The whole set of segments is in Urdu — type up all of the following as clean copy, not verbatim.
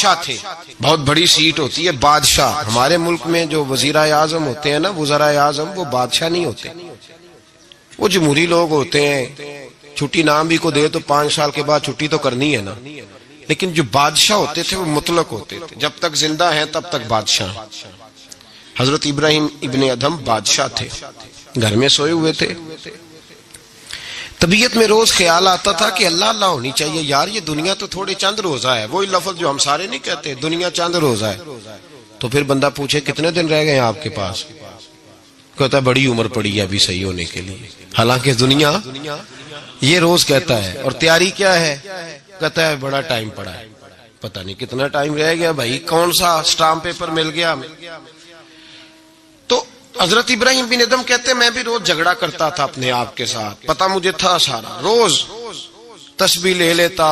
بادشاہ تھے. بہت بڑی سیٹ ہوتی ہے بادشاہ. ہمارے ملک میں جو وزیر اعظم ہوتے ہیں نا، وزراء اعظم، وہ بادشاہ نہیں ہوتے، وہ جمہوری لوگ ہوتے ہیں. چھٹی نام بھی کو دے تو 5 سال کے بعد چھٹی تو کرنی ہے نا. لیکن جو بادشاہ ہوتے تھے وہ مطلق ہوتے تھے، جب تک زندہ ہیں تب تک بادشاہ. حضرت ابراہیم ابن ادھم بادشاہ تھے، گھر میں سوئے ہوئے تھے. طبیعت میں روز خیال آتا تھا کہ اللہ اللہ ہونی چاہیے یار، یہ دنیا تو تھوڑے چند روزہ ہے. وہی لفظ جو ہم سارے نہیں کہتے، دنیا چند روزہ ہے. تو پھر بندہ پوچھے کتنے دن رہ گئے آپ کے پاس، کہتا ہے بڑی عمر پڑی ہے ابھی صحیح ہونے کے لیے. حالانکہ دنیا یہ روز کہتا ہے، اور تیاری کیا ہے، کہتا ہے بڑا ٹائم پڑا ہے. پتہ نہیں کتنا ٹائم رہ گیا بھائی، کون سا سٹامپ پیپر مل گیا ہمیں. تو حضرت ابراہیم بن ادھم کہتے ہیں میں بھی روز جھگڑا کرتا تھا اپنے آپ کے ساتھ، پتہ مجھے تھا سارا. روز تسبیح لے لیتا،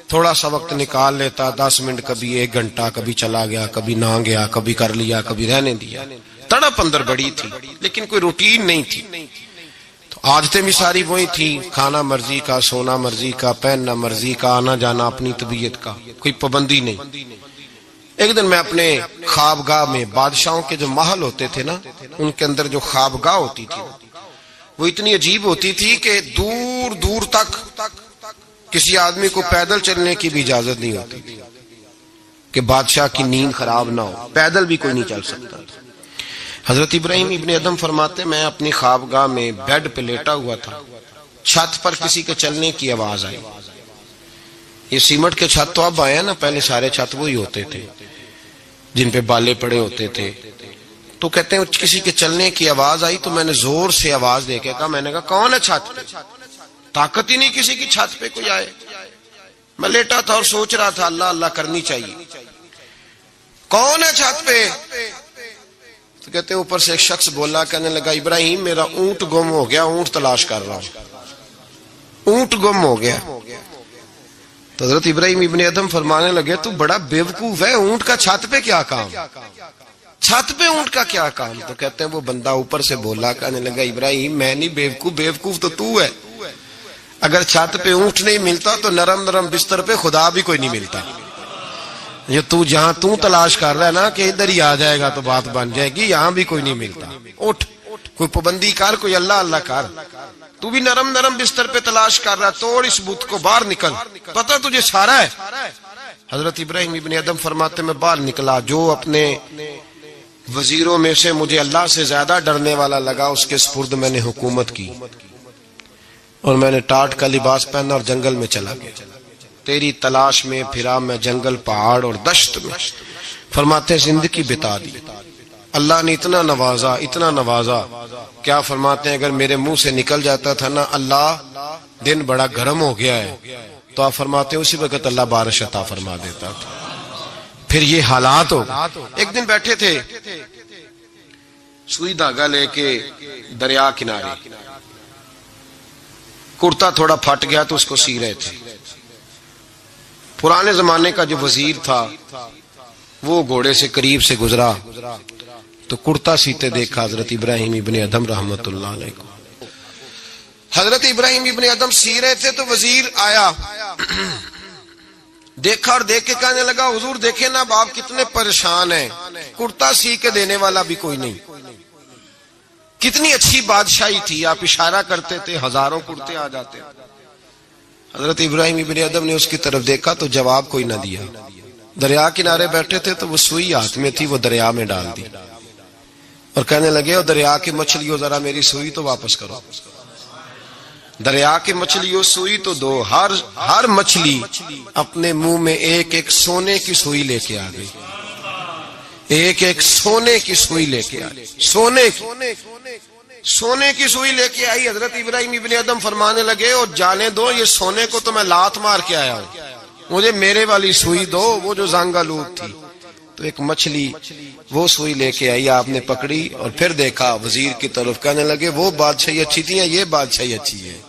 تھوڑا سا وقت نکال لیتا، 10 منٹ، کبھی 1 گھنٹہ، کبھی چلا گیا، کبھی نہ گیا، کبھی کر لیا، کبھی رہنے دیا. تڑپ اندر بڑی تھی لیکن کوئی روٹین نہیں تھی. تو عادتیں بھی ساری وہی تھی، کھانا مرضی کا، سونا مرضی کا، پہننا مرضی کا، آنا جانا اپنی طبیعت کا، کوئی پابندی نہیں. ایک دن میں اپنے خوابگاہ میں، بادشاہوں کے جو محل ہوتے تھے نا، ان کے اندر جو خوابگاہ ہوتی تھی وہ اتنی عجیب ہوتی تھی کہ دور دور تک کسی آدمی کو پیدل چلنے کی بھی اجازت نہیں ہوتی تھی کہ بادشاہ کی نیند خراب نہ ہو. پیدل بھی کوئی نہیں چل سکتا. حضرت ابراہیم ابن ادھم فرماتے میں اپنی خوابگاہ میں بیڈ پہ لیٹا ہوا تھا، چھت پر کسی کے چلنے کی آواز آئی. یہ سیمٹ کے چھت تو اب آئے نا، پہلے سارے چھت وہی ہوتے تھے جن پہ بالے پڑے ہوتے تھے. تو کہتے ہیں کسی کے چلنے کی آواز آئی تو میں نے زور سے آواز دے کے کہا، میں نے کہا کون ہے چھت پہ؟ طاقت ہی نہیں کسی کی چھت پہ کوئی آئے. میں لیٹا تھا اور سوچ رہا تھا اللہ اللہ کرنی چاہیے. کون ہے چھت پہ؟ تو کہتے ہیں اوپر سے ایک شخص بولا، کہنے لگا ابراہیم میرا اونٹ گم ہو گیا، اونٹ تلاش کر رہا ہوں، اونٹ گم ہو گیا. تو حضرت ابراہیم ابن ادھم فرمانے لگے تو بڑا بیوقوف ہے، اونٹ کا چھت پہ کیا کام، چھت پہ اونٹ کا کیا کام؟ تو کہتے ہیں وہ بندہ اوپر سے بولا، کہنے لگا ابراہیم میں نہیں بیوقوف، بیوقوف تو ہے. اگر چھت پہ اونٹ نہیں ملتا تو نرم نرم بستر پہ خدا بھی کوئی نہیں ملتا. یہ تو جہاں تو تلاش کر رہا ہے نا کہ ادھر ہی آ جائے گا تو بات بن جائے گی، یہاں بھی کوئی نہیں ملتا. اٹھ، کوئی پابندی کر، کوئی اللہ اللہ کر. تو بھی نرم نرم بستر پہ تلاش کر رہا ہے، توڑ اس بت کو، باہر نکل، پتہ تجھے سارا ہے. حضرت ابراہیم ابن ادھم فرماتے میں باہر نکلا، جو اپنے وزیروں میں سے مجھے اللہ سے زیادہ ڈرنے والا لگا اس کے سپرد میں نے حکومت کی، اور میں نے ٹاٹ کا لباس پہنا اور جنگل میں چلا گیا. تیری تلاش میں پھرا میں جنگل، پہاڑ اور دشت میں. فرماتے زندگی بتا دی. اللہ نے اتنا نوازا، اتنا نوازا، کیا فرماتے ہیں اگر میرے منہ سے نکل جاتا تھا نا اللہ دن بڑا گرم ہو گیا ہے، تو آپ فرماتے ہیں اسی وقت اللہ بارش عطا فرما دیتا تھا. پھر یہ حالات ہو. ایک دن بیٹھے تھے سوئی دھاگا لے کے دریا کنارے، کرتا تھوڑا پھٹ گیا تو اس کو سی رہے تھے. پرانے زمانے کا جو وزیر تھا وہ گھوڑے سے قریب سے گزرا تو کرتا سیتے دیکھا حضرت ابراہیم ابن ادھم رحمت اللہ علیہ کو. حضرت ابراہیم ابن ادھم سی رہے تھے تو وزیر آیا، دیکھا اور دیکھ کے کہنے لگا حضور دیکھیں نا آپ کتنے پریشان ہیں، کرتا سی کے دینے والا بھی کوئی نہیں. کتنی اچھی بادشاہی تھی، آپ اشارہ کرتے تھے ہزاروں کرتے آ جاتے. حضرت ابراہیم ابن ادھم نے اس کی طرف دیکھا تو جواب کوئی نہ دیا. دریا کنارے بیٹھے تھے تو وہ سوئی ہاتھ میں تھی، وہ دریا میں ڈال دی اور کہنے لگے او دریا کی مچھلیوں ذرا میری سوئی تو واپس کرو. دریا کی مچھلیوں سوئی تو دو. ہر مچھلی اپنے منہ میں ایک ایک سونے کی سوئی لے کے آ گئی، ایک ایک سونے کی سوئی لے کے آئی، سونے کی سوئی لے کے آئی. حضرت ابراہیم ابن ادھم فرمانے لگے اور جانے دو یہ سونے کو تو میں لات مار کے آیا ہوں، مجھے میرے والی سوئی دو، وہ جو زنگ آلود تھی. تو ایک مچھلی وہ سوئی لے کے آئی، آپ نے پکڑی اور پھر دیکھا وزیر کی طرف، کہنے لگے وہ بادشاہی اچھی تھی یا یہ بادشاہی اچھی ہے؟